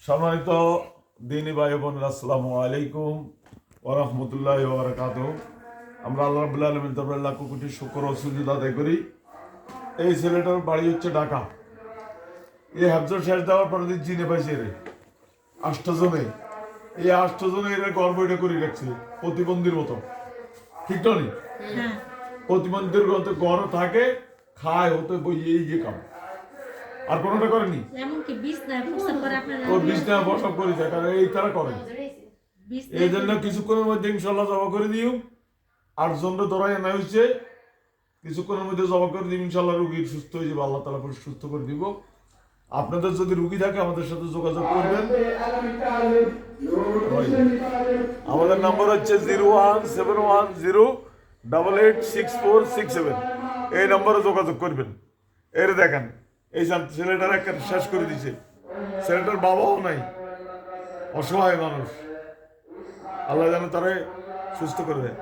সম্মানিত দিনী ভাই বোনেরা, আসসালামু আলাইকুম ওয়া রাহমাতুল্লাহি ওয়া বারাকাতুহু। আমরা আল্লাহ রাব্বুল আলামিনের দরবারে লাখ কোটি শুকর ও সুজুদ আদায় করি। এই ছেলেটার বাড়ি হচ্ছে ঢাকা। এই হাফজর শেষ দেওয়ার পরে জিনে পাইছে রে 8 জনে। এই 8 জনে এরা গর্বটা করে রাখছে প্রতিবন্ধীর মতো, ঠিক তো নি? প্রতিবন্ধীর মতো গড় থাকে, খায় হতে বই এই যে কাম আর কোনোটা করেনি। এমনকি বিছনায় প্রস্রাব করে আপনারা ও বিছনায় বসব করে যায়, কারণ এই তারা করে। এই জন্য কিছুক্ষণের মধ্যে ইনশাল্লাহ জমা করে দিও। 8 জনকে ধরাই আনা হয়েছে, কিছুক্ষণের মধ্যে জমা করে দিব। ইনশাল্লাহ রুগী সুস্থ হয়ে যাবে, আল্লাহ তাআলা সুস্থ করে দিব। আপনাদের যদি রুগী থাকে আমাদের সাথে যোগাযোগ করবেন। আমাদের নাম্বার হচ্ছে 01710886467। এই নম্বরে যোগাযোগ করবেন। এর দেখেন এই ছেলেটার একটা শেষ করে দিছে। ছেলেটার বাবাও নাই, অসহায় মানুষ। আল্লাহ যেন তারা সুস্থ করে দেয়।